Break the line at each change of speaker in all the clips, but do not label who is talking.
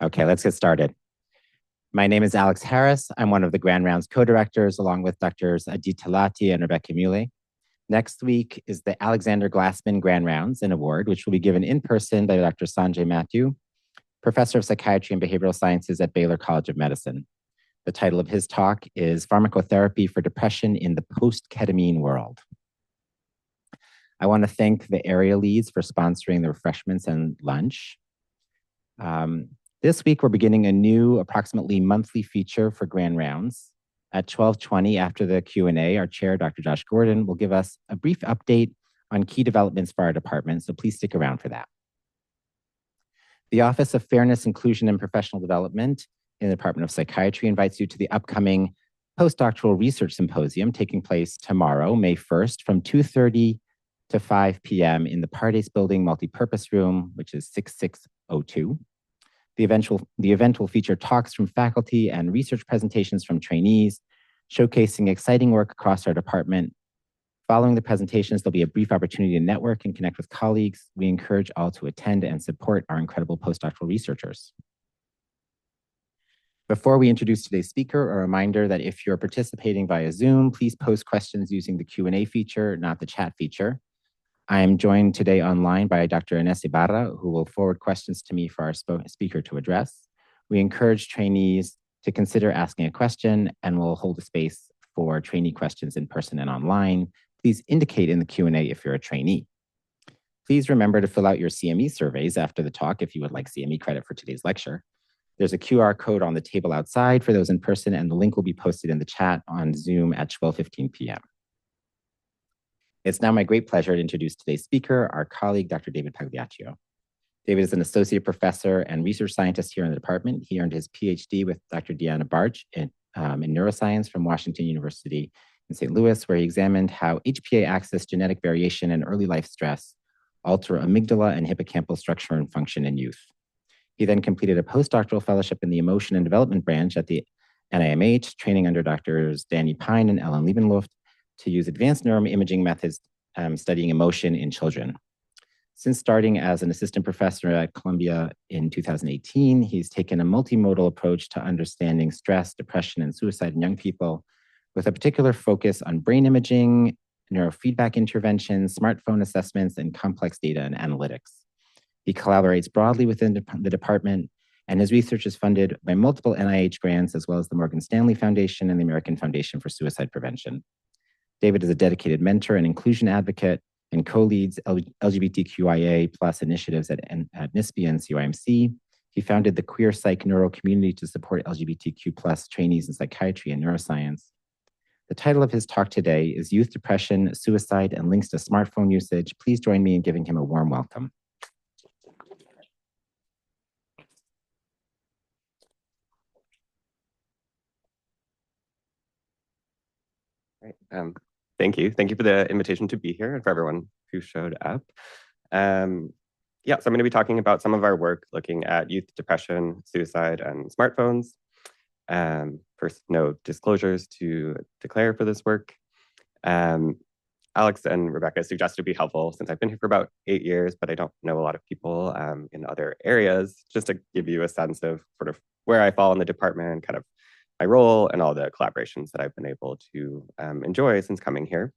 Okay, let's get started. My name is Alex Harris. I'm one of the Grand Rounds co-directors, along with Drs. Adit Talati and Rebecca Muley. Next week is the Alexander Glassman Grand Rounds, an award, which will be given in person by Dr. Sanjay Matthew, professor of psychiatry and behavioral sciences at Baylor College of Medicine. The title of his talk is Pharmacotherapy for Depression in the Post-Ketamine World. I want to thank the area leads for sponsoring the refreshments and lunch. This week, we're beginning a new approximately monthly feature for Grand Rounds. At 12:20 after the Q&A, our chair, Dr. Josh Gordon, will give us a brief update on key developments for our department, so please stick around for that. The Office of Fairness, Inclusion, and Professional Development in the Department of Psychiatry invites you to the upcoming Postdoctoral Research Symposium taking place tomorrow, May 1st, from 2:30 to 5 p.m. in the Pardes Building Multipurpose Room, which is 6602. The event will feature talks from faculty and research presentations from trainees, showcasing exciting work across our department. Following the presentations, there'll be a brief opportunity to network and connect with colleagues. We encourage all to attend and support our incredible postdoctoral researchers. Before we introduce today's speaker, a reminder that if you're participating via Zoom, please post questions using the Q&A feature, not the chat feature. I am joined today online by Dr. Ines Ibarra, who will forward questions to me for our speaker to address. We encourage trainees to consider asking a question, and we'll hold a space for trainee questions in person and online. Please indicate in the Q&A if you're a trainee. Please remember to fill out your CME surveys after the talk if you would like CME credit for today's lecture. There's a QR code on the table outside for those in person, and the link will be posted in the chat on Zoom at 12:15 p.m. It's now my great pleasure to introduce today's speaker, our colleague, Dr. David Pagliaccio. David is an associate professor and research scientist here in the department. He earned his PhD with Dr. Deanna Barch in neuroscience from Washington University in St. Louis, where he examined how HPA-axis genetic variation and early life stress alter amygdala and hippocampal structure and function in youth. He then completed a postdoctoral fellowship in the Emotion and Development branch at the NIMH, training under Drs. Danny Pine and Ellen Liebenluft to use advanced neuroimaging methods studying emotion in children. Since starting as an assistant professor at Columbia in 2018, he's taken a multimodal approach to understanding stress, depression, and suicide in young people, with a particular focus on brain imaging, neurofeedback interventions, smartphone assessments, and complex data and analytics. He collaborates broadly within the department, and his research is funded by multiple NIH grants, as well as the Morgan Stanley Foundation and the American Foundation for Suicide Prevention. David is a dedicated mentor and inclusion advocate and co-leads LGBTQIA+ initiatives at NISPI and CYMC. He founded the Queer Psych Neuro community to support LGBTQ+ trainees in psychiatry and neuroscience. The title of his talk today is Youth Depression, Suicide, and Links to Smartphone Usage. Please join me in giving him a warm welcome.
Right. Thank you. Thank you for the invitation to be here and for everyone who showed up. So I'm going to be talking about some of our work looking at youth depression, suicide, and smartphones. First, no disclosures to declare for this work. Alex and Rebecca suggested it'd be helpful since I've been here for about 8 years, but I don't know a lot of people in other areas, just to give you a sense of sort of where I fall in the department, kind of my role, and all the collaborations that I've been able to enjoy since coming here.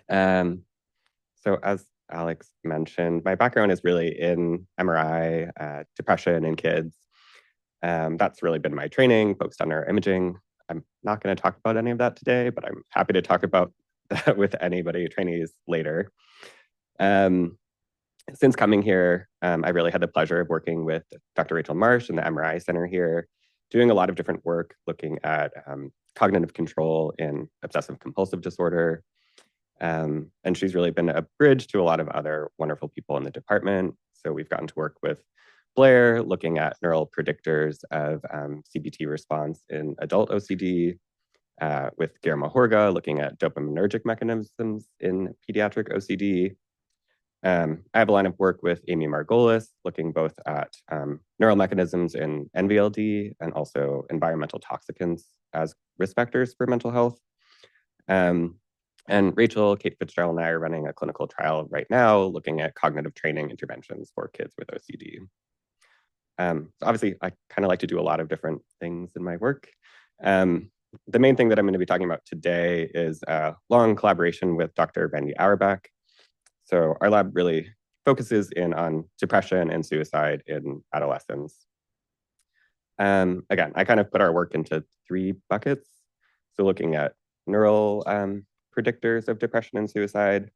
So as Alex mentioned, my background is really in MRI, depression in kids. That's really been my training, focused on neuroimaging. I'm not going to talk about any of that today, but I'm happy to talk about that with anybody, trainees, later. Since coming here, I really had the pleasure of working with Dr. Rachel Marsh in the MRI Center here, doing a lot of different work looking at cognitive control in obsessive compulsive disorder. And she's really been a bridge to a lot of other wonderful people in the department. So we've gotten to work with Blair, looking at neural predictors of CBT response in adult OCD, with Guillermo Horga, looking at dopaminergic mechanisms in pediatric OCD. I have a line of work with Amy Margolis, looking both at neural mechanisms in NVLD and also environmental toxicants as risk factors for mental health. And Rachel, Kate Fitzgerald, and I are running a clinical trial right now looking at cognitive training interventions for kids with OCD. So obviously, I kind of like to do a lot of different things in my work. The main thing that I'm going to be talking about today is a long collaboration with Dr. Randy Auerbach. So our lab really focuses in on depression and suicide in adolescents. Again, I kind of put our work into three buckets. So looking at neural predictors of depression and suicide,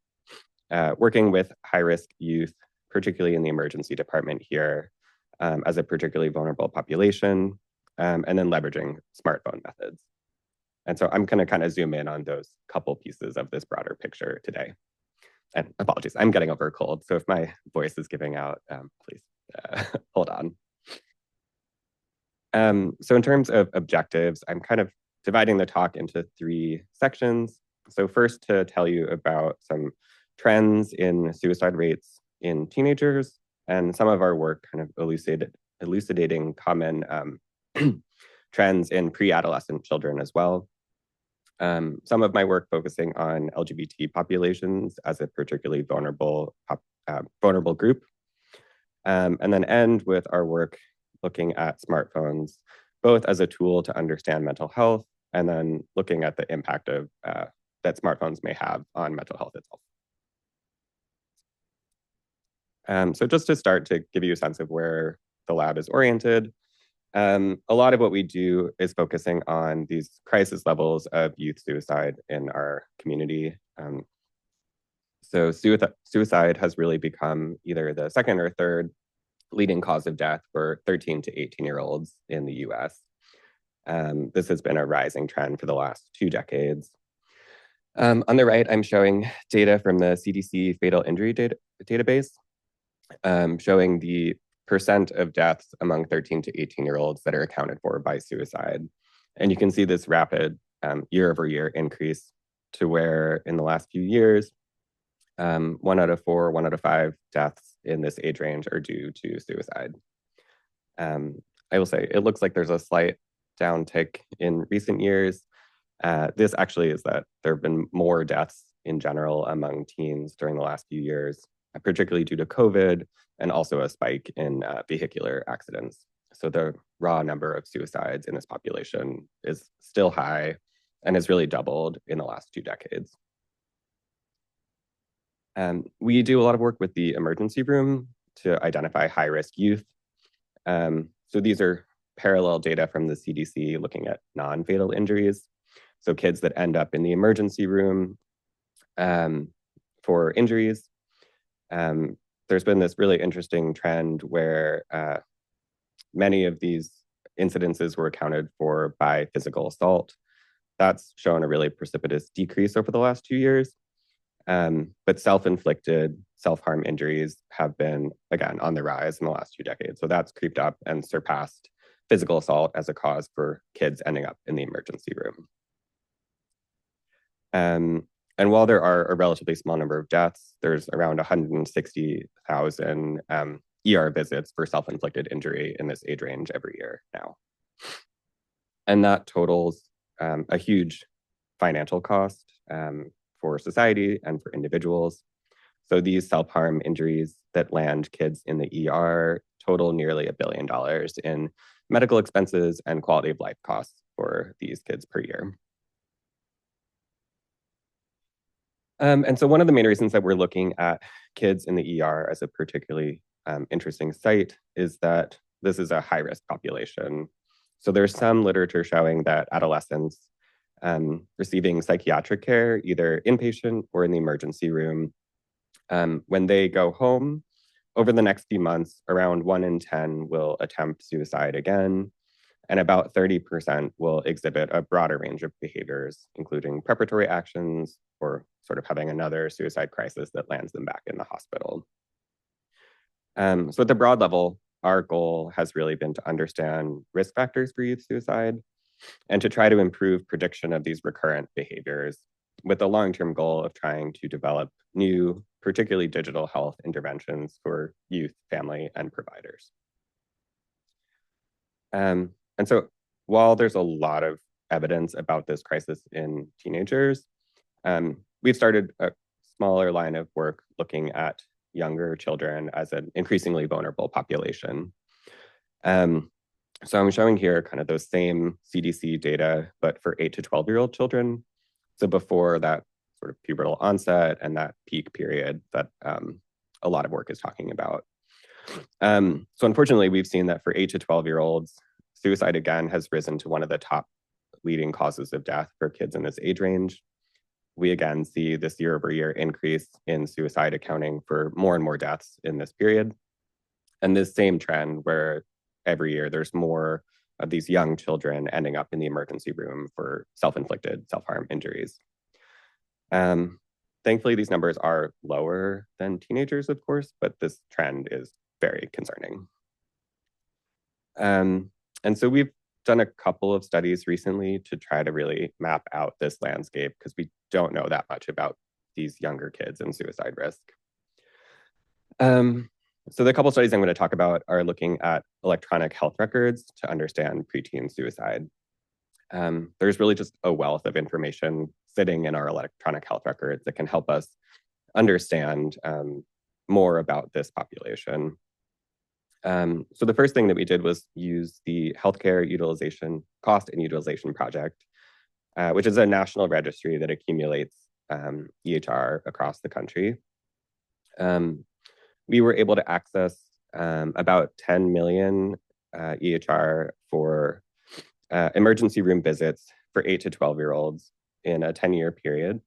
working with high-risk youth, particularly in the emergency department here, as a particularly vulnerable population, and then leveraging smartphone methods. And so I'm going to kind of zoom in on those couple pieces of this broader picture today. And apologies, I'm getting over a cold, so if my voice is giving out, please hold on. So in terms of objectives, I'm kind of dividing the talk into three sections. So first, to tell you about some trends in suicide rates in teenagers and some of our work kind of elucidating common trends in pre-adolescent children as well. Some of my work focusing on LGBT populations as a particularly vulnerable group. And then end with our work looking at smartphones, both as a tool to understand mental health and then looking at the impact of that smartphones may have on mental health itself. So just to start to give you a sense of where the lab is oriented, a lot of what we do is focusing on these crisis levels of youth suicide in our community. So suicide has really become either the second or third leading cause of death for 13 to 18-year-olds in the US. This has been a rising trend for the last 2 decades. On the right, I'm showing data from the CDC fatal injury database, showing the percent of deaths among 13 to 18-year-olds that are accounted for by suicide. And you can see this rapid year-over-year increase to where in the last few years, 1 out of 4, 1 out of 5 deaths in this age range are due to suicide. I will say it looks like there's a slight downtick in recent years. This actually is that there have been more deaths in general among teens during the last few years, particularly due to COVID and also a spike in vehicular accidents. So the raw number of suicides in this population is still high and has really doubled in the last 2 decades. We do a lot of work with the emergency room to identify high-risk youth. So these are parallel data from the CDC looking at non-fatal injuries. So kids that end up in the emergency room for injuries. There's been this really interesting trend where many of these incidences were accounted for by physical assault. That's shown a really precipitous decrease over the last 2 years. But self-inflicted self-harm injuries have been, again, on the rise in the last 2 decades. So that's creeped up and surpassed physical assault as a cause for kids ending up in the emergency room. And while there are a relatively small number of deaths, there's around 160,000 ER visits for self-inflicted injury in this age range every year now. And that totals a huge financial cost for society and for individuals. So these self-harm injuries that land kids in the ER total nearly $1 billion in medical expenses and quality of life costs for these kids per year. And so one of the main reasons that we're looking at kids in the ER as a particularly interesting site is that this is a high-risk population. So there's some literature showing that adolescents receiving psychiatric care, either inpatient or in the emergency room, when they go home, over the next few months, around 1 in 10 will attempt suicide again, and about 30% will exhibit a broader range of behaviors, including preparatory actions or sort of having another suicide crisis that lands them back in the hospital. So at the broad level, our goal has really been to understand risk factors for youth suicide and to try to improve prediction of these recurrent behaviors with the long-term goal of trying to develop new, particularly digital health interventions for youth, family, and providers. And so while there's a lot of evidence about this crisis in teenagers, we've started a smaller line of work looking at younger children as an increasingly vulnerable population. So I'm showing here kind of those same CDC data, but for 8 to 12-year-old children. So before that sort of pubertal onset and that peak period that a lot of work is talking about. So unfortunately, we've seen that for 8 to 12-year-olds, suicide again has risen to one of the top leading causes of death for kids in this age range. We again see this year-over-year increase in suicide accounting for more and more deaths in this period. And this same trend where every year there's more of these young children ending up in the emergency room for self-inflicted self-harm injuries. Thankfully, these numbers are lower than teenagers, of course, but this trend is very concerning. And so we've done a couple of studies recently to try to really map out this landscape because we don't know that much about these younger kids and suicide risk. So the couple studies I'm going to talk about are looking at electronic health records to understand preteen suicide. There's really just a wealth of information sitting in our electronic health records that can help us understand more about this population. So the first thing that we did was use the Healthcare Utilization Cost and Utilization Project, which is a national registry that accumulates EHR across the country. We were able to access about 10 million EHR for emergency room visits for 8 to 12-year-olds in a 10-year period.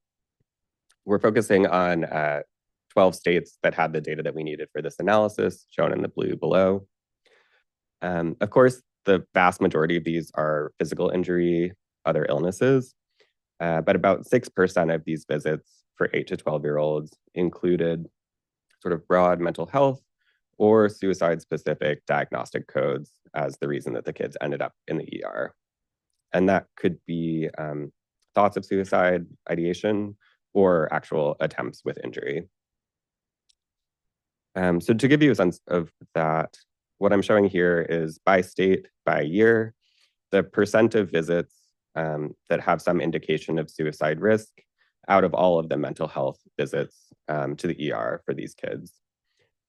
We're focusing on 12 states that had the data that we needed for this analysis, shown in the blue below. Of course, the vast majority of these are physical injury, other illnesses, but about 6% of these visits for 8 to 12-year-olds included sort of broad mental health or suicide-specific diagnostic codes as the reason that the kids ended up in the ER. And that could be thoughts of suicide, ideation, or actual attempts with injury. So to give you a sense of that, what I'm showing here is by state, by year, the percent of visits that have some indication of suicide risk out of all of the mental health visits to the ER for these kids.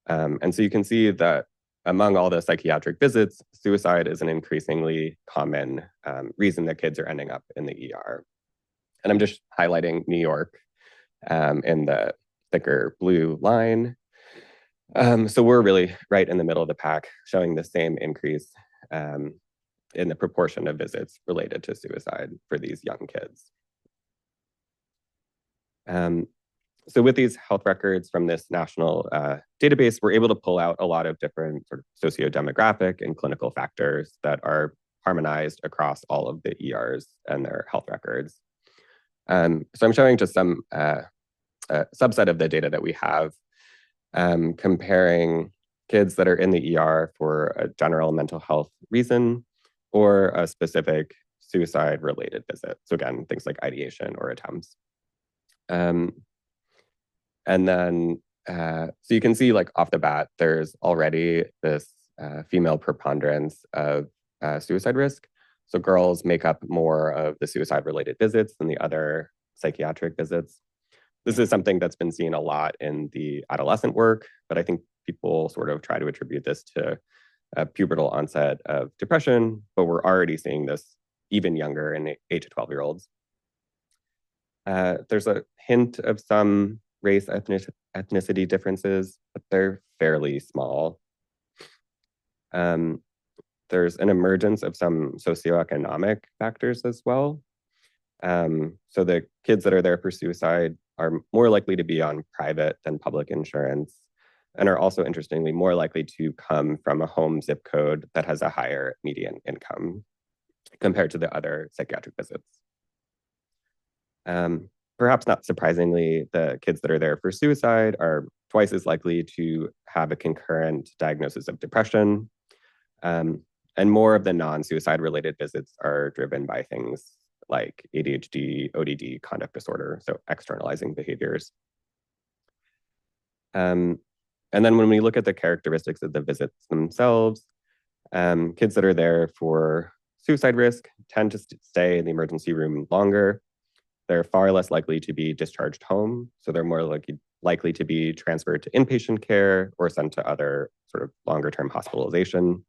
And so you can see that among all the psychiatric visits, suicide is an increasingly common reason that kids are ending up in the ER. And I'm just highlighting New York in the thicker blue line. So we're really right in the middle of the pack, showing the same increase in the proportion of visits related to suicide for these young kids. So with these health records from this national database, we're able to pull out a lot of different sort of socio-demographic and clinical factors that are harmonized across all of the ERs and their health records. So I'm showing just some subset of the data that we have, comparing kids that are in the ER for a general mental health reason or a specific suicide-related visit. So again, things like ideation or attempts. And then, so you can see like off the bat, there's already this female preponderance of suicide risk. So girls make up more of the suicide-related visits than the other psychiatric visits. This is something that's been seen a lot in the adolescent work, but I think people sort of try to attribute this to a pubertal onset of depression, but we're already seeing this even younger in 8 to 12-year-olds. There's a hint of some race ethnicity differences, but they're fairly small. There's an emergence of some socioeconomic factors as well. So the kids that are there for suicide are more likely to be on private than public insurance, and are also, interestingly, more likely to come from a home zip code that has a higher median income compared to the other psychiatric visits. Perhaps not surprisingly, the kids that are there for suicide are twice as likely to have a concurrent diagnosis of depression. And more of the non-suicide related visits are driven by things like ADHD, ODD, conduct disorder, so externalizing behaviors. And then when we look at the characteristics of the visits themselves, kids that are there for suicide risk tend to stay in the emergency room longer. They're far less likely to be discharged home, so they're more likely to be transferred to inpatient care or sent to other sort of longer-term hospitalization.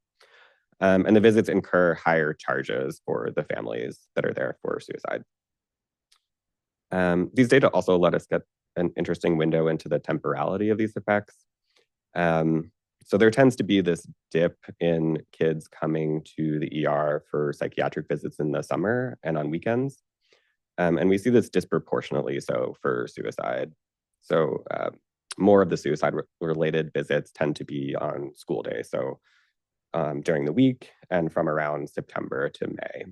And the visits incur higher charges for the families that are there for suicide. These data also let us get an interesting window into the temporality of these effects. So there tends to be this dip in kids coming to the ER for psychiatric visits in the summer and on weekends. And we see this disproportionately so for suicide. So more of the suicide-related visits tend to be on school days, so during the week and from around September to May.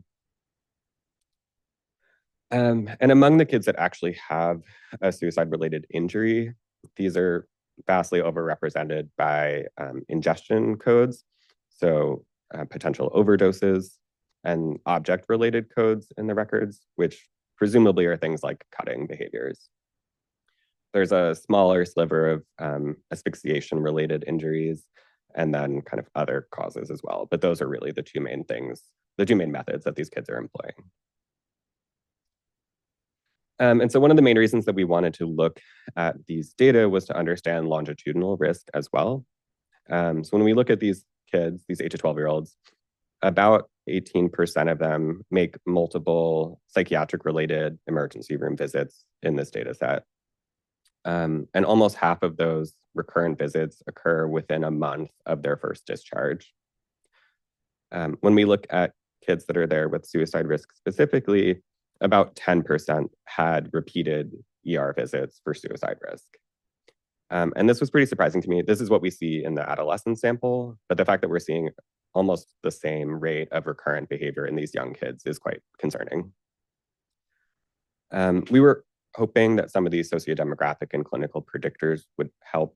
And among the kids that actually have a suicide-related injury, these are vastly overrepresented by ingestion codes, so potential overdoses and object-related codes in the records, which presumably are things like cutting behaviors. There's a smaller sliver of asphyxiation-related injuries, and then kind of other causes as well. But those are really the two main things, the two main methods that these kids are employing. And so one of the main reasons that we wanted to look at these data was to understand longitudinal risk as well. So when we look at these kids, these 8 to 12-year-olds, about 18% of them make multiple psychiatric-related emergency room visits in this data set. And almost half of those recurrent visits occur within a month of their first discharge. When we look at kids that are there with suicide risk specifically, about 10% had repeated ER visits for suicide risk. And this was pretty surprising to me. This is what we see in the adolescent sample, but the fact that we're seeing almost the same rate of recurrent behavior in these young kids is quite concerning. We were hoping that some of these sociodemographic and clinical predictors would help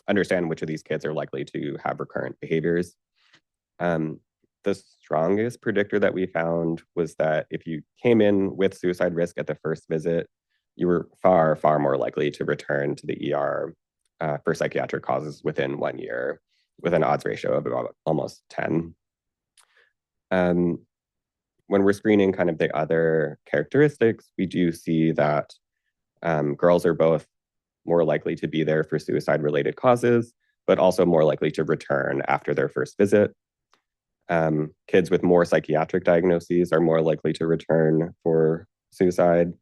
understand which of these kids are likely to have recurrent behaviors. The strongest predictor that we found was that if you came in with suicide risk at the first visit, you were far, far more likely to return to the ER for psychiatric causes within 1 year, with an odds ratio of about almost 10. When we're screening kind of the other characteristics, we do see that girls are both more likely to be there for suicide-related causes, but also more likely to return after their first visit. Kids with more psychiatric diagnoses are more likely to return for suicide.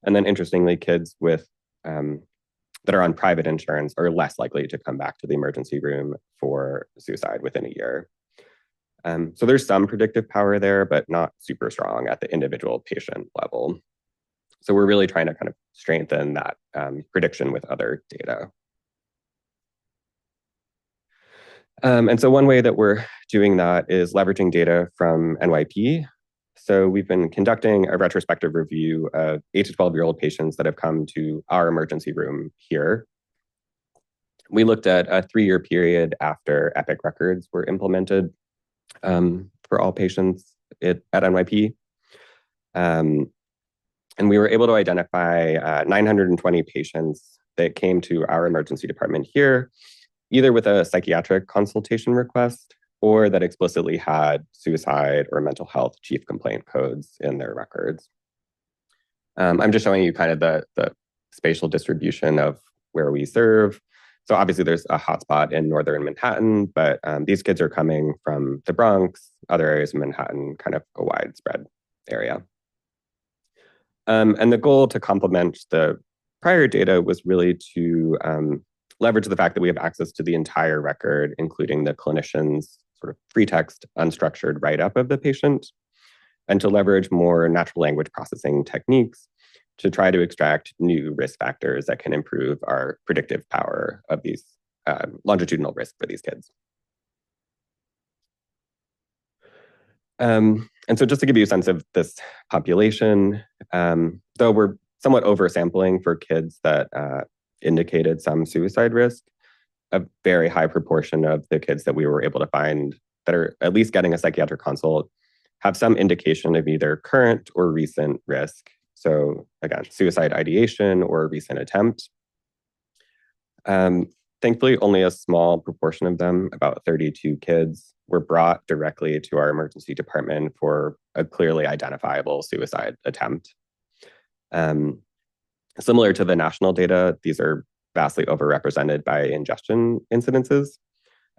And then interestingly, kids with that are on private insurance are less likely to come back to the emergency room for suicide within a year. So there's some predictive power there, but not super strong at the individual patient level. So we're really trying to kind of strengthen that prediction with other data. And so one way that we're doing that is leveraging data from NYP. So we've been conducting a retrospective review of 8 to 12-year-old patients that have come to our emergency room here. We looked at a 3-year period after Epic records were implemented for all patients at NYP. And we were able to identify 920 patients that came to our emergency department here, either with a psychiatric consultation request or that explicitly had suicide or mental health chief complaint codes in their records. I'm just showing you kind of the spatial distribution of where we serve. So obviously there's a hotspot in northern Manhattan, but these kids are coming from the Bronx, other areas of Manhattan, kind of a widespread area. And the goal to complement the prior data was really to leverage the fact that we have access to the entire record, including the clinician's sort of free text, unstructured write-up of the patient, and to leverage more natural language processing techniques to try to extract new risk factors that can improve our predictive power of these longitudinal risk for these kids. And so just to give you a sense of this population, though we're somewhat oversampling for kids that indicated some suicide risk, a very high proportion of the kids that we were able to find that are at least getting a psychiatric consult have some indication of either current or recent risk. So again, suicide ideation or recent attempt. Thankfully, only a small proportion of them, about 32 kids, were brought directly to our emergency department for a clearly identifiable suicide attempt. Similar to the national data, these are vastly overrepresented by ingestion incidences.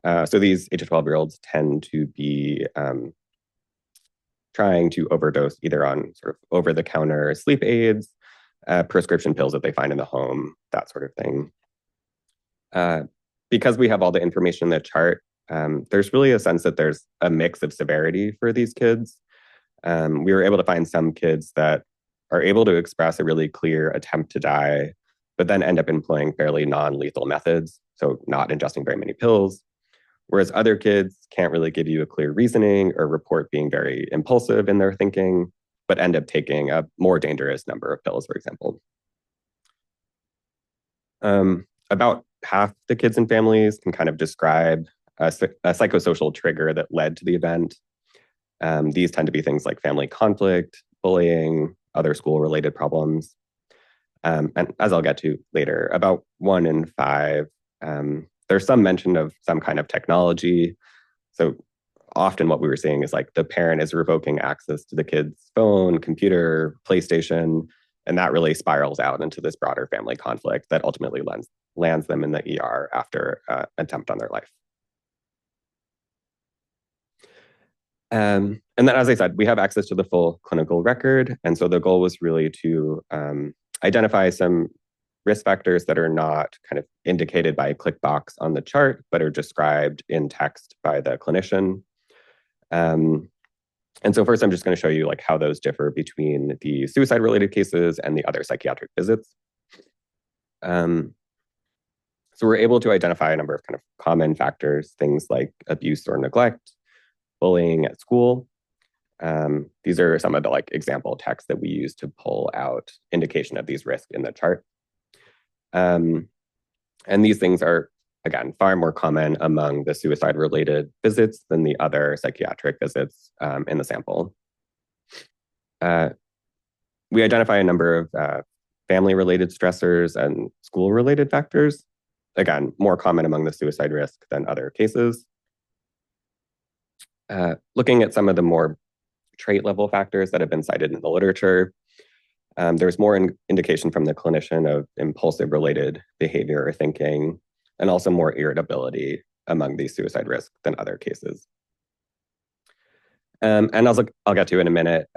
So these 8 to 12-year-olds tend to be trying to overdose either on sort of over-the-counter sleep aids, prescription pills that they find in the home, that sort of thing. Because we have all the information in the chart, there's really a sense that there's a mix of severity for these kids. We were able to find some kids that are able to express a really clear attempt to die, but then end up employing fairly non-lethal methods, so not ingesting very many pills. Whereas other kids can't really give you a clear reasoning or report being very impulsive in their thinking, but end up taking a more dangerous number of pills, for example. About half the kids and families can kind of describe a psychosocial trigger that led to the event. These tend to be things like family conflict, bullying, other school-related problems. And as I'll get to later, about 1 in 5, there's some mention of some kind of technology. So often what we were seeing is like the parent is revoking access to the kid's phone, computer, PlayStation, and that really spirals out into this broader family conflict that ultimately lands them in the ER after an attempt on their life. And then, as I said, we have access to the full clinical record. And so the goal was really to identify some risk factors that are not kind of indicated by a click box on the chart, but are described in text by the clinician. And so first, I'm just going to show you like how those differ between the suicide-related cases and the other psychiatric visits. So we're able to identify a number of kind of common factors, things like abuse or neglect, bullying at school. These are some of the like example texts that we use to pull out indication of these risks in the chart. And these things are, again, far more common among the suicide-related visits than the other psychiatric visits in the sample. We identify a number of family-related stressors and school-related factors. Again, more common among the suicide risk than other cases. Looking at some of the more trait-level factors that have been cited in the literature, there's more indication from the clinician of impulsive-related behavior or thinking, and also more irritability among these suicide risks than other cases. And I'll get to in a minute.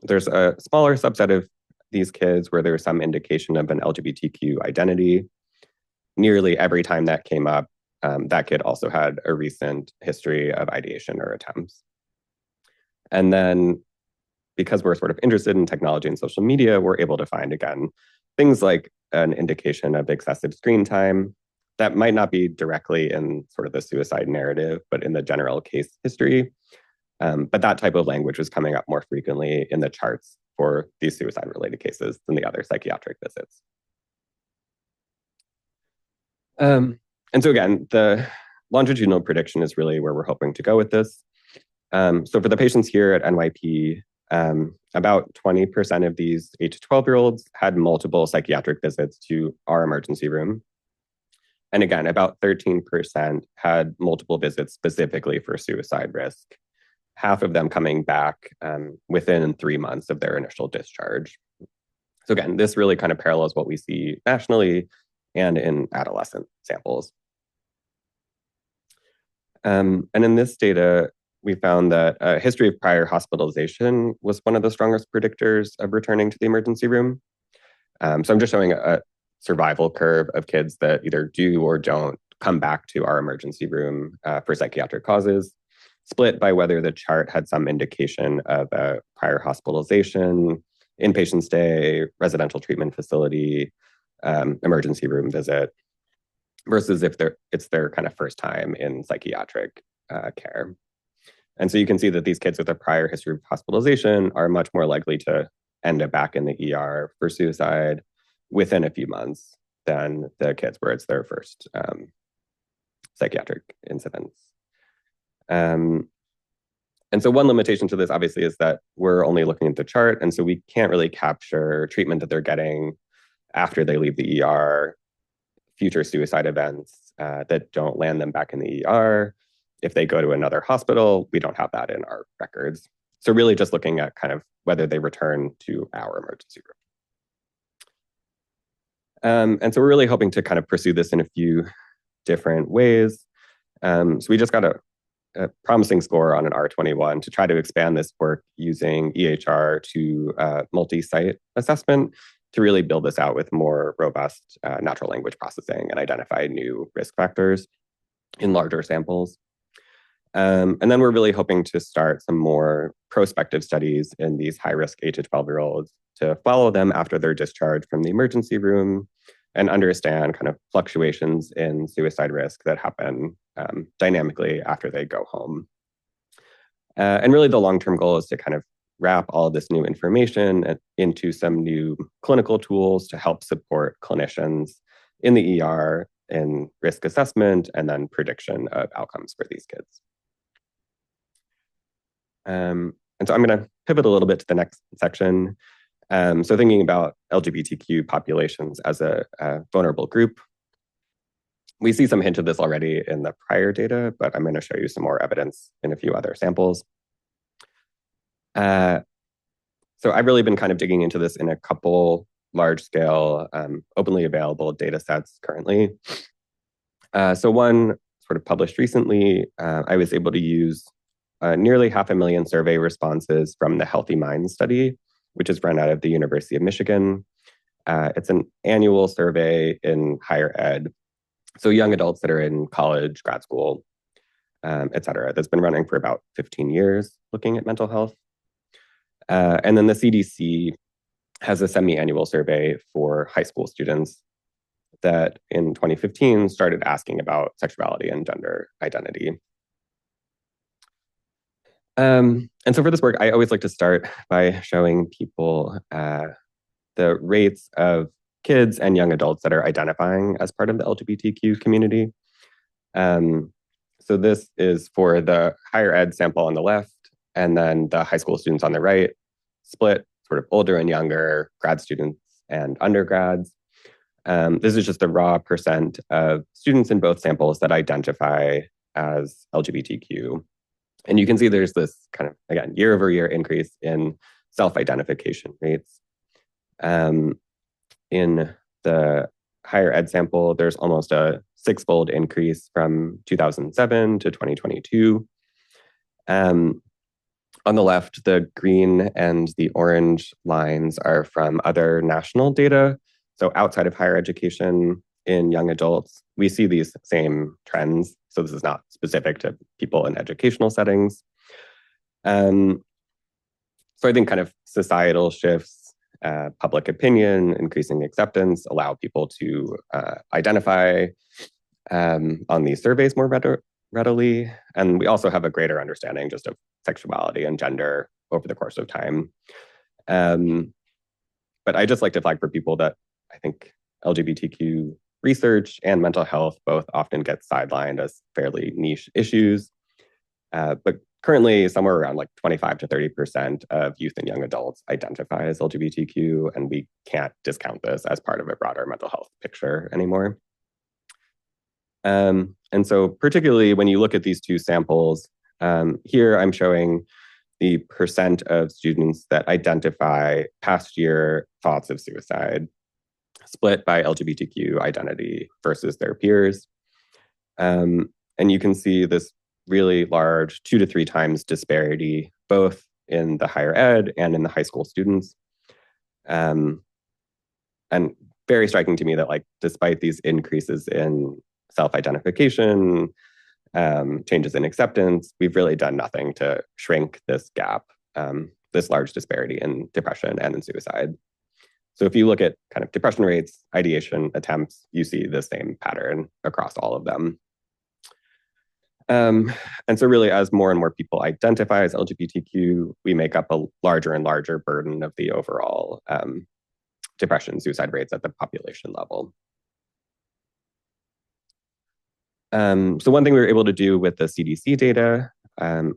There's a smaller subset of these kids where there's some indication of an LGBTQ identity. Nearly every time that came up, that kid also had a recent history of ideation or attempts. And then because we're sort of interested in technology and social media, we're able to find, again, things like an indication of excessive screen time that might not be directly in sort of the suicide narrative, but in the general case history. But that type of language was coming up more frequently in the charts for these suicide-related cases than the other psychiatric visits. And so again, the longitudinal prediction is really where we're hoping to go with this. So for the patients here at NYP, about 20% of these 8 to 12-year-olds had multiple psychiatric visits to our emergency room. And again, about 13% had multiple visits specifically for suicide risk, half of them coming back within 3 months of their initial discharge. So again, this really kind of parallels what we see nationally and in adolescent samples. And in this data, we found that a history of prior hospitalization was one of the strongest predictors of returning to the emergency room. So I'm just showing a survival curve of kids that either do or don't come back to our emergency room for psychiatric causes, split by whether the chart had some indication of a prior hospitalization, inpatient stay, residential treatment facility, emergency room visit, versus if it's their kind of first time in psychiatric care. And so you can see that these kids with a prior history of hospitalization are much more likely to end up back in the ER for suicide within a few months than the kids where it's their first psychiatric incidents. And so one limitation to this, obviously, is that we're only looking at the chart, and so we can't really capture treatment that they're getting after they leave the ER, future suicide events that don't land them back in the ER. If they go to another hospital, we don't have that in our records. So really just looking at kind of whether they return to our emergency room. And so we're really hoping to kind of pursue this in a few different ways. So we just got a promising score on an R21 to try to expand this work using EHR to multi-site assessment to really build this out with more robust natural language processing and identify new risk factors in larger samples. And then we're really hoping to start some more prospective studies in these high-risk 8 to 12-year-olds to follow them after their discharge from the emergency room and understand kind of fluctuations in suicide risk that happen dynamically after they go home. And really the long-term goal is to kind of wrap all of this new information into some new clinical tools to help support clinicians in the ER in risk assessment and then prediction of outcomes for these kids. And so I'm going to pivot a little bit to the next section. So thinking about LGBTQ populations as a vulnerable group, we see some hint of this already in the prior data, but I'm going to show you some more evidence in a few other samples. So I've really been kind of digging into this in a couple large-scale, openly available data sets currently. So one sort of published recently, I was able to use nearly 500,000 survey responses from the Healthy Minds study, which is run out of the University of Michigan. It's an annual survey in higher ed, so young adults that are in college, grad school, et cetera, that's been running for about 15 years looking at mental health. And then the CDC has a semi-annual survey for high school students that in 2015 started asking about sexuality and gender identity. And so for this work, I always like to start by showing people the rates of kids and young adults that are identifying as part of the LGBTQ community. So this is for the higher ed sample on the left, and then the high school students on the right, split sort of older and younger, grad students and undergrads. This is just the raw percent of students in both samples that identify as LGBTQ. And you can see there's this kind of, again, year-over-year increase in self-identification rates. In the higher ed sample, there's almost a 6-fold increase from 2007 to 2022. On the left, the green and the orange lines are from other national data. So outside of higher education, in young adults, we see these same trends. So this is not specific to people in educational settings. So I think kind of societal shifts, public opinion, increasing acceptance allow people to identify on these surveys more readily. And we also have a greater understanding just of sexuality and gender over the course of time. But I just like to flag for people that I think LGBTQ research and mental health both often get sidelined as fairly niche issues. But currently, somewhere around like 25 to 30% of youth and young adults identify as LGBTQ, and we can't discount this as part of a broader mental health picture anymore. And so particularly when you look at these two samples, here I'm showing the percent of students that identify past year thoughts of suicide split by LGBTQ identity versus their peers. And you can see this really large 2 to 3 times disparity, both in the higher ed and in the high school students. And very striking to me that like, despite these increases in self-identification, changes in acceptance, we've really done nothing to shrink this gap, this large disparity in depression and in suicide. So if you look at kind of depression rates, ideation attempts, you see the same pattern across all of them. And so really, as more and more people identify as LGBTQ, we make up a larger and larger burden of the overall depression, suicide rates at the population level. So one thing we were able to do with the CDC data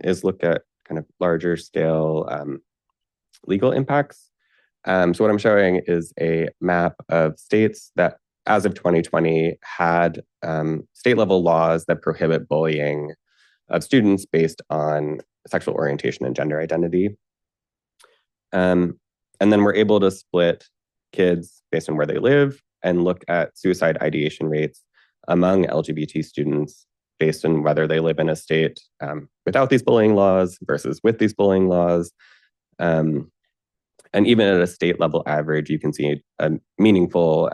is look at kind of larger scale legal impacts. So what I'm showing is a map of states that, as of 2020, had state level laws that prohibit bullying of students based on sexual orientation and gender identity. And then we're able to split kids based on where they live and look at suicide ideation rates among LGBT students based on whether they live in a state without these bullying laws versus with these bullying laws. And even at a state level average, you can see a meaningful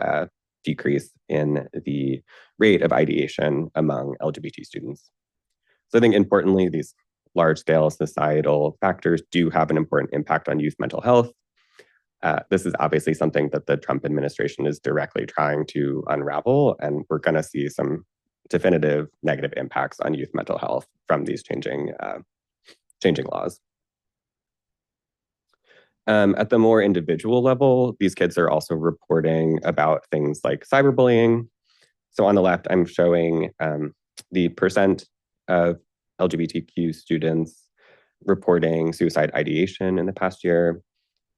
decrease in the rate of ideation among LGBT students. So I think importantly, these large scale societal factors do have an important impact on youth mental health. This is obviously something that the Trump administration is directly trying to unravel, and we're going to see some definitive negative impacts on youth mental health from these changing laws. At the more individual level, these kids are also reporting about things like cyberbullying. So on the left, I'm showing the percent of LGBTQ students reporting suicide ideation in the past year.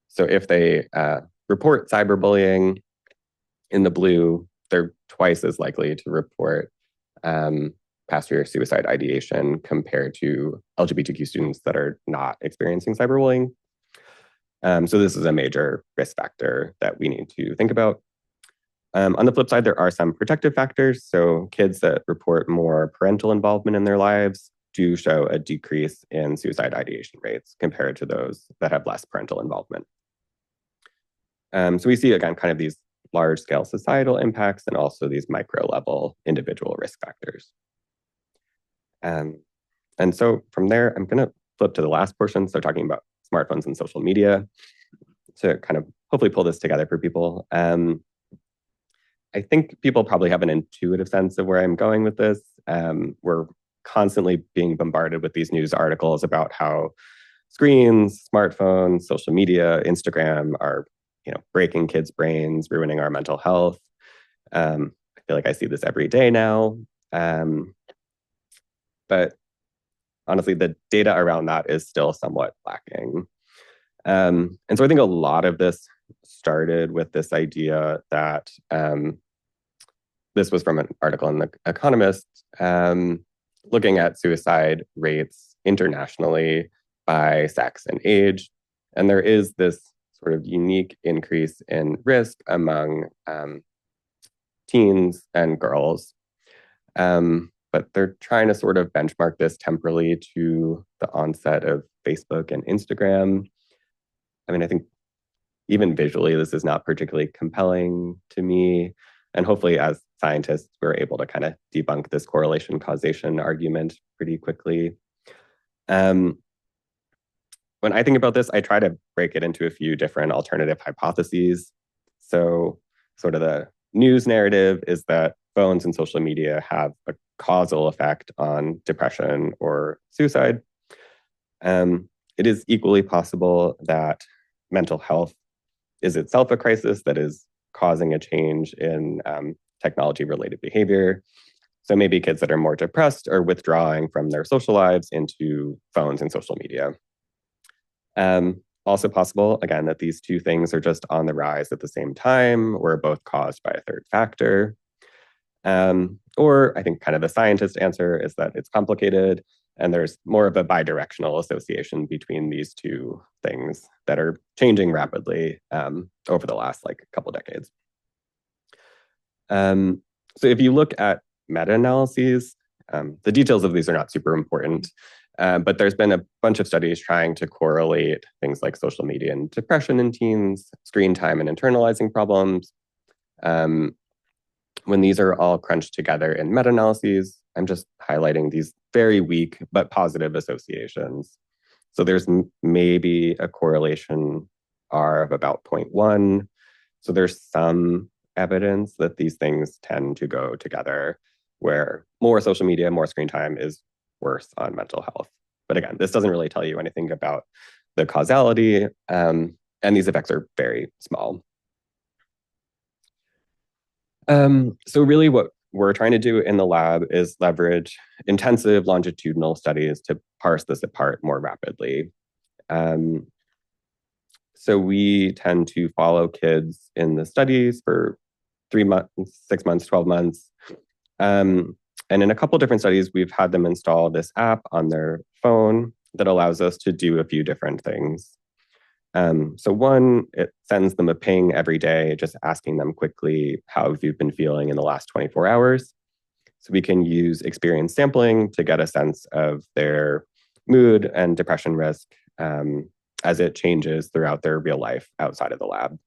So if they report cyberbullying in the blue, they're twice as likely to report past year suicide ideation compared to LGBTQ students that are not experiencing cyberbullying. So this is a major risk factor that we need to think about. On the flip side, there are some protective factors. So kids that report more parental involvement in their lives do show a decrease in suicide ideation rates compared to those that have less parental involvement. So we see, again, kind of these large-scale societal impacts and also these micro-level individual risk factors. And so from there, I'm going to flip to the last portion, so talking about smartphones and social media to kind of hopefully pull this together for people. I think people probably have an intuitive sense of where I'm going with this. We're constantly being bombarded with these news articles about how screens, smartphones, social media, Instagram are, breaking kids' brains, ruining our mental health. I feel like I see this every day now. But honestly, the data around that is still somewhat lacking. And so I think a lot of this started with this idea that this was from an article in The Economist, looking at suicide rates internationally by sex and age. And there is this sort of unique increase in risk among teens and girls. But they're trying to sort of benchmark this temporally to the onset of Facebook and Instagram. I mean, I think even visually, this is not particularly compelling to me. And hopefully, as scientists, we're able to kind of debunk this correlation causation argument pretty quickly. When I think about this, I try to break it into a few different alternative hypotheses. So sort of the news narrative is that phones and social media have a causal effect on depression or suicide. It is equally possible that mental health is itself a crisis that is causing a change in technology-related behavior. So maybe kids that are more depressed are withdrawing from their social lives into phones and social media. Also possible, again, that these two things are just on the rise at the same time or both caused by a third factor. Or I think kind of the scientist answer is that it's complicated and there's more of a bidirectional association between these two things that are changing rapidly over the last couple decades. So if you look at meta-analyses, the details of these are not super important, but there's been a bunch of studies trying to correlate things like social media and depression in teens, screen time and internalizing problems. When these are all crunched together in meta-analyses, I'm just highlighting these very weak but positive associations. So there's maybe a correlation R of about 0.1. So there's some evidence that these things tend to go together, where more social media, more screen time is worse on mental health. But again, this doesn't really tell you anything about the causality, and these effects are very small. So really what we're trying to do in the lab is leverage intensive longitudinal studies to parse this apart more rapidly. So we tend to follow kids in the studies for 3 months, 6 months, 12 months. And in a couple different studies, we've had them install this app on their phone that allows us to do a few different things. So one, it sends them a ping every day, just asking them quickly, how have you been feeling in the last 24 hours? So we can use experience sampling to get a sense of their mood and depression risk as it changes throughout their real life outside of the lab.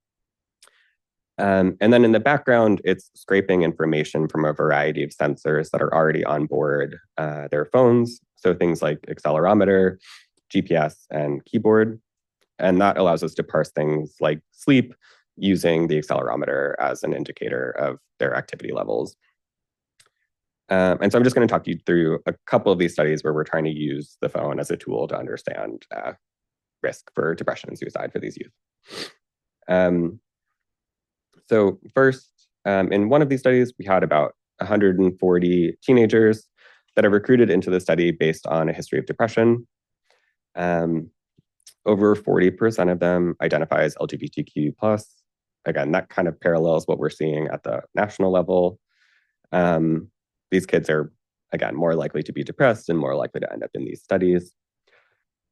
And then in the background, it's scraping information from a variety of sensors that are already on board their phones. So things like accelerometer, GPS, and keyboard. And that allows us to parse things like sleep using the accelerometer as an indicator of their activity levels. And so I'm just going to talk you through a couple of these studies where we're trying to use the phone as a tool to understand risk for depression and suicide for these youth. So first, in one of these studies, we had about 140 teenagers that are recruited into the study based on a history of depression. Over 40% of them identify as LGBTQ+. Again, that kind of parallels what we're seeing at the national level. These kids are, again, more likely to be depressed and more likely to end up in these studies.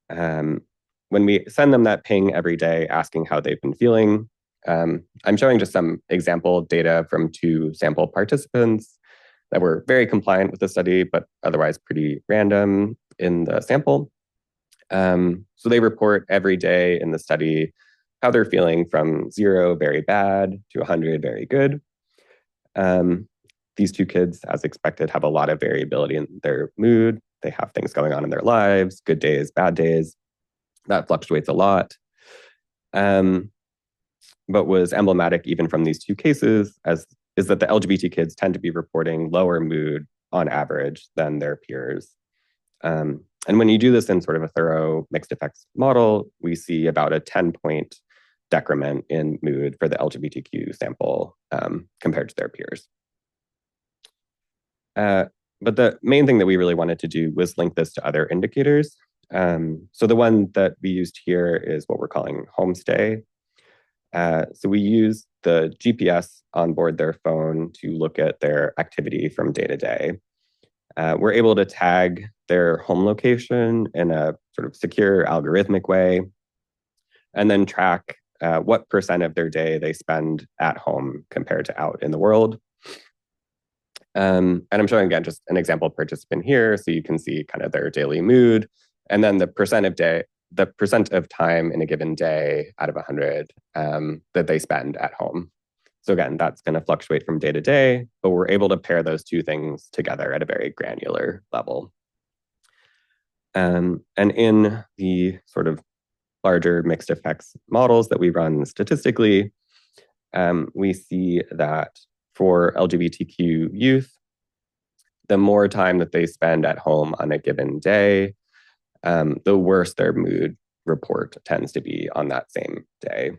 When we send them that ping every day asking how they've been feeling, I'm showing just some example data from 2 sample participants that were very compliant with the study, but otherwise pretty random in the sample. So they report every day in the study how they're feeling from 0, very bad, to 100, very good. These 2 kids, as expected, have a lot of variability in their mood. They have things going on in their lives, good days, bad days. That fluctuates a lot. But was emblematic even from these 2 cases is that the LGBT kids tend to be reporting lower mood on average than their peers. And when you do this in sort of a thorough mixed effects model, we see about a 10-point decrement in mood for the LGBTQ sample compared to their peers. But the main thing that we really wanted to do was link this to other indicators. So the one that we used here is what we're calling homestay. So we use the GPS on board their phone to look at their activity from day to day. We're able to tag their home location in a sort of secure algorithmic way, and then track what % of their day they spend at home compared to out in the world. And I'm showing, again, just an example participant here, so you can see kind of their daily mood, and then the % of time in a given day out of 100 that they spend at home. So again, that's going to fluctuate from day to day, but we're able to pair those 2 things together at a very granular level. And in the sort of larger mixed effects models that we run statistically, we see that for LGBTQ youth, the more time that they spend at home on a given day, the worse their mood report tends to be on that same day.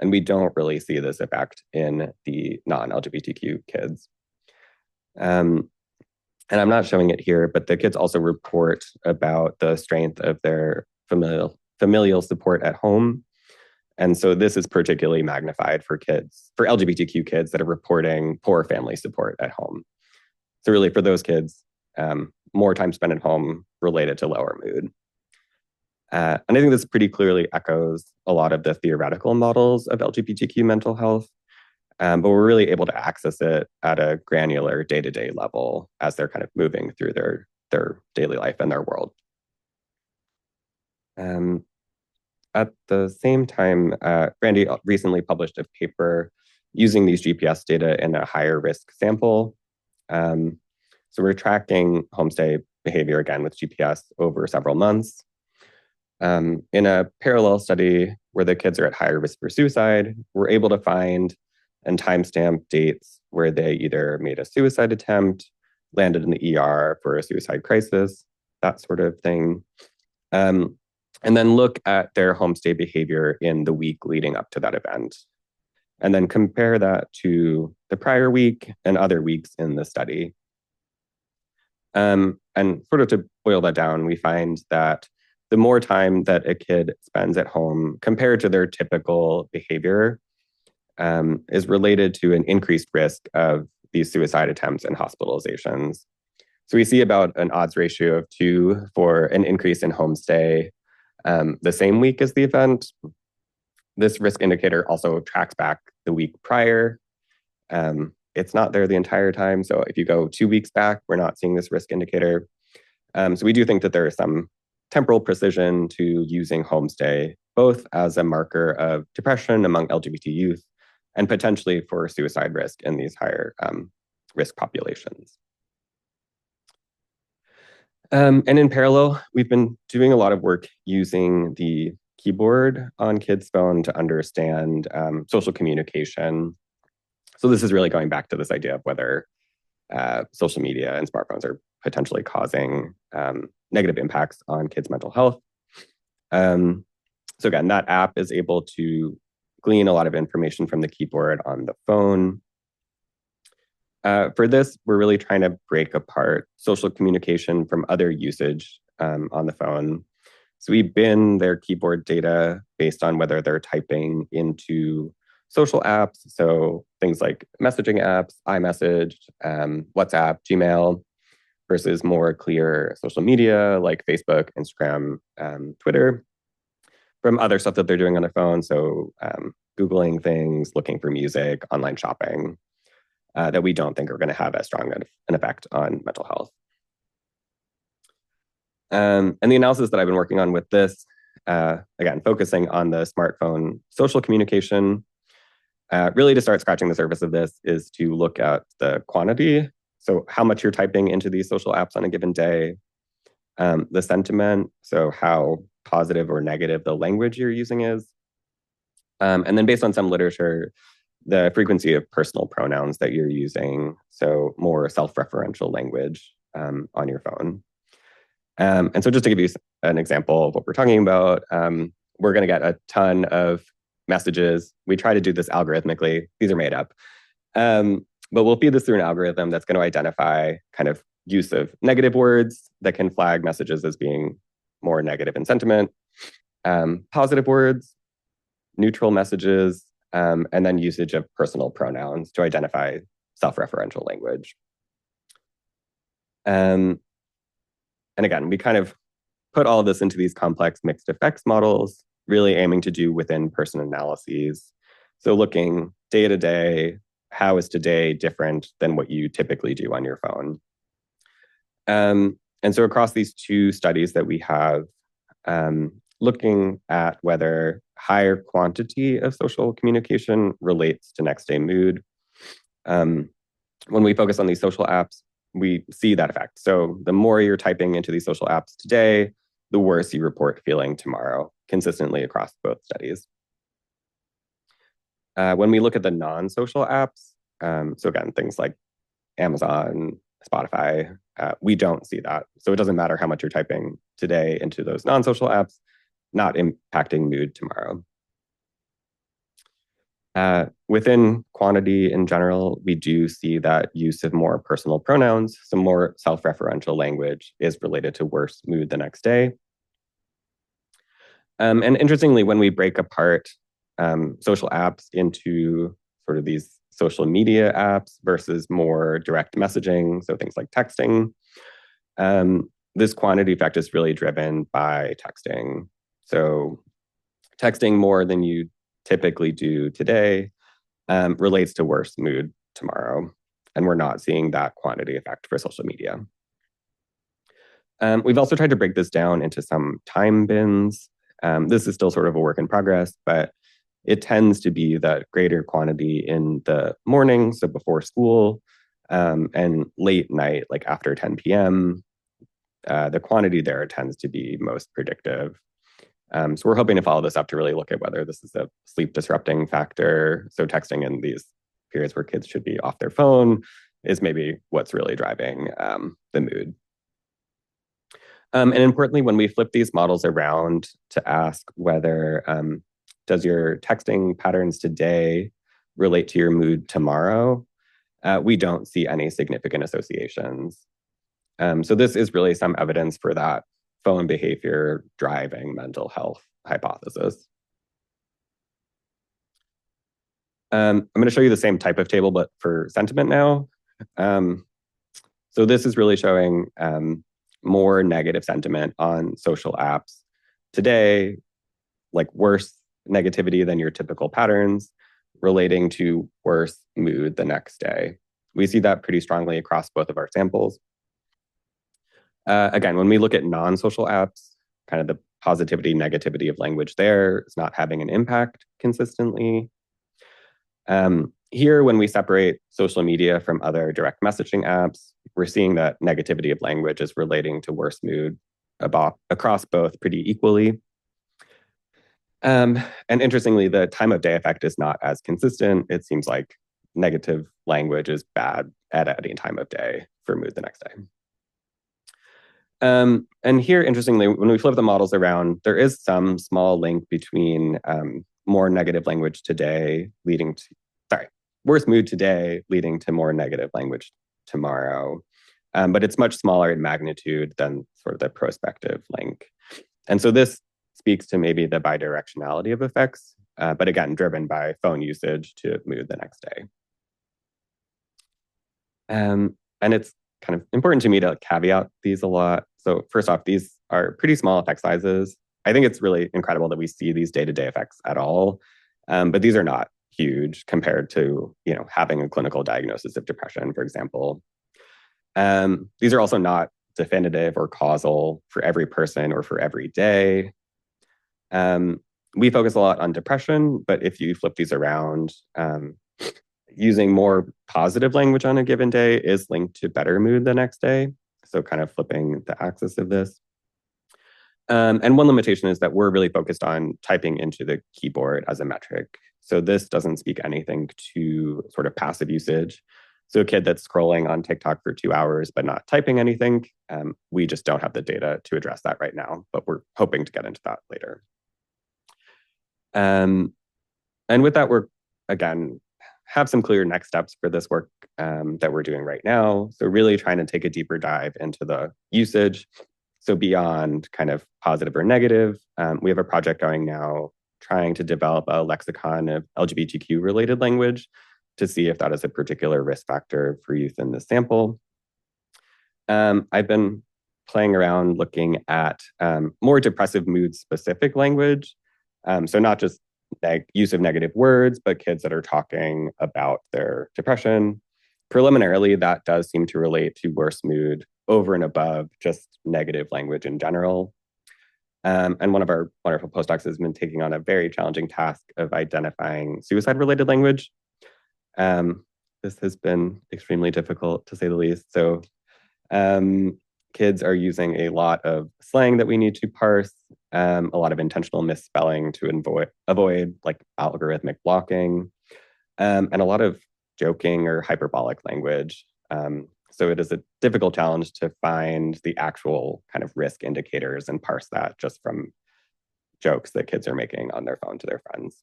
And we don't really see this effect in the non-LGBTQ kids. And I'm not showing it here, but the kids also report about the strength of their familial support at home. And so this is particularly magnified for LGBTQ kids that are reporting poor family support at home. So really for those kids, more time spent at home related to lower mood. And I think this pretty clearly echoes a lot of the theoretical models of LGBTQ mental health, but we're really able to access it at a granular day-to-day level as they're kind of moving through their daily life and their world. At the same time, Randy recently published a paper using these GPS data in a higher risk sample. So we're tracking homestay behavior again with GPS over several months. In a parallel study where the kids are at higher risk for suicide, we're able to find and timestamp dates where they either made a suicide attempt, landed in the ER for a suicide crisis, that sort of thing. And then look at their homestay behavior in the week leading up to that event. And then compare that to the prior week and other weeks in the study. And sort of to boil that down, we find that the more time that a kid spends at home compared to their typical behavior is related to an increased risk of these suicide attempts and hospitalizations. So we see about an odds ratio of 2 for an increase in homestay the same week as the event. This risk indicator also tracks back the week prior. it's not there the entire time. So if you go 2 weeks back, we're not seeing this risk indicator. So we do think that there is some temporal precision to using homestay, both as a marker of depression among LGBT youth and potentially for suicide risk in these higher risk populations. And in parallel, we've been doing a lot of work using the keyboard on kids' phone to understand social communication. So this is really going back to this idea of whether social media and smartphones are potentially causing negative impacts on kids' mental health. So again, that app is able to glean a lot of information from the keyboard on the phone. For this, we're really trying to break apart social communication from other usage on the phone. So we bin their keyboard data based on whether they're typing into social apps, so things like messaging apps, iMessage, WhatsApp, Gmail, versus more clear social media like Facebook, Instagram, Twitter, from other stuff that they're doing on their phone. So Googling things, looking for music, online shopping, that we don't think are going to have as strong an effect on mental health. And the analysis that I've been working on with this, again, focusing on the smartphone social communication, really to start scratching the surface of this is to look at the quantity. So how much you're typing into these social apps on a given day, the sentiment, so how positive or negative the language you're using is. And then based on some literature, the frequency of personal pronouns that you're using, so more self-referential language on your phone. And so just to give you an example of what we're talking about, we're going to get a ton of messages. We try to do this algorithmically. These are made up. But we'll feed this through an algorithm that's going to identify kind of use of negative words that can flag messages as being more negative in sentiment, positive words, neutral messages, and then usage of personal pronouns to identify self-referential language. And again, we kind of put all of this into these complex mixed effects models, really aiming to do within person analyses. So looking day to day, how is today different than what you typically do on your phone? And so across these two studies that we have, looking at whether higher quantity of social communication relates to next day mood. When we focus on these social apps, we see that effect. So the more you're typing into these social apps today, the worse you report feeling tomorrow, consistently across both studies. When we look at the non-social apps, so again, things like Amazon, Spotify, we don't see that. So it doesn't matter how much you're typing today into those non-social apps, not impacting mood tomorrow. Within quantity in general, we do see that use of more personal pronouns, some more self-referential language is related to worse mood the next day. And interestingly, when we break apart social apps into sort of these social media apps versus more direct messaging, so things like texting, this quantity effect is really driven by texting. So texting more than you typically do today relates to worse mood tomorrow. And we're not seeing that quantity effect for social media. We've also tried to break this down into some time bins. This is still sort of a work in progress, but it tends to be that greater quantity in the morning, so before school, and late night, like after 10 p.m., the quantity there tends to be most predictive. So we're hoping to follow this up to really look at whether this is a sleep disrupting factor. So texting in these periods where kids should be off their phone is maybe what's really driving the mood. And importantly, when we flip these models around to ask whether does your texting patterns today relate to your mood tomorrow, we don't see any significant associations. So this is really some evidence for that phone behavior driving mental health hypothesis. I'm going to show you the same type of table, but for sentiment now. So this is really showing more negative sentiment on social apps today, like worse negativity than your typical patterns, relating to worse mood the next day. We see that pretty strongly across both of our samples. Again, when we look at non-social apps, kind of the positivity, negativity of language there is not having an impact consistently. Here, when we separate social media from other direct messaging apps, we're seeing that negativity of language is relating to worse mood across both pretty equally. And interestingly, the time of day effect is not as consistent. It seems like negative language is bad at any time of day for mood the next day. And here, interestingly, when we flip the models around, there is some small link between more negative language today leading to, worse mood today leading to more negative language tomorrow. But it's much smaller in magnitude than sort of the prospective link. And so this speaks to maybe the bidirectionality of effects, but again, driven by phone usage to mood the next day. And it's kind of important to me to caveat these a lot. So first off, these are pretty small effect sizes. I think it's really incredible that we see these day-to-day effects at all, but these are not huge compared to having a clinical diagnosis of depression, for example. These are also not definitive or causal for every person or for every day. We focus a lot on depression, but if you flip these around, using more positive language on a given day is linked to better mood the next day. So kind of flipping the axis of this. And one limitation is that we're really focused on typing into the keyboard as a metric. So this doesn't speak anything to sort of passive usage. So a kid that's scrolling on TikTok for 2 hours but not typing anything, we just don't have the data to address that right now, but we're hoping to get into that later. And with that, we're, again, have some clear next steps for this work that we're doing right now. So really trying to take a deeper dive into the usage. So beyond kind of positive or negative, we have a project going now trying to develop a lexicon of LGBTQ related language to see if that is a particular risk factor for youth in the sample. I've been playing around looking at more depressive mood specific language. So not just use of negative words, but kids that are talking about their depression. Preliminarily, that does seem to relate to worse mood over and above just negative language in general. And one of our wonderful postdocs has been taking on a very challenging task of identifying suicide-related language. This has been extremely difficult, to say the least. So kids are using a lot of slang that we need to parse, a lot of intentional misspelling to avoid like algorithmic blocking, and a lot of joking or hyperbolic language. So it is a difficult challenge to find the actual kind of risk indicators and parse that just from jokes that kids are making on their phone to their friends.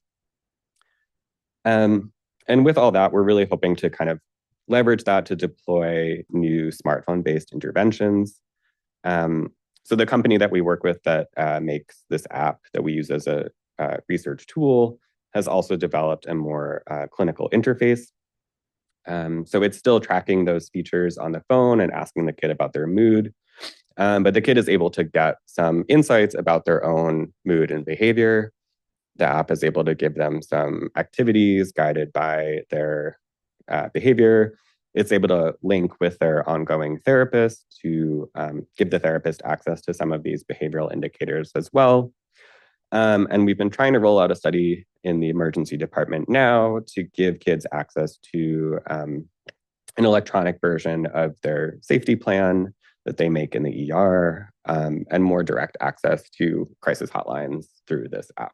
And with all that, we're really hoping to kind of leverage that to deploy new smartphone-based interventions. So the company that we work with that makes this app that we use as a research tool has also developed a more clinical interface. So it's still tracking those features on the phone and asking the kid about their mood. But the kid is able to get some insights about their own mood and behavior. The app is able to give them some activities guided by their behavior. It's able to link with their ongoing therapist to give the therapist access to some of these behavioral indicators as well. And we've been trying to roll out a study in the emergency department now to give kids access to an electronic version of their safety plan that they make in the ER, and more direct access to crisis hotlines through this app.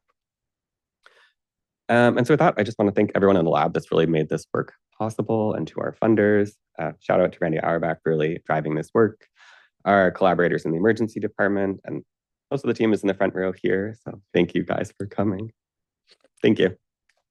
And so with that, I just want to thank everyone in the lab that's really made this work possible, and to our funders. Shout out to Randy Auerbach for really driving this work, our collaborators in the emergency department, and most of the team is in the front row here. So thank you guys for coming. Thank you.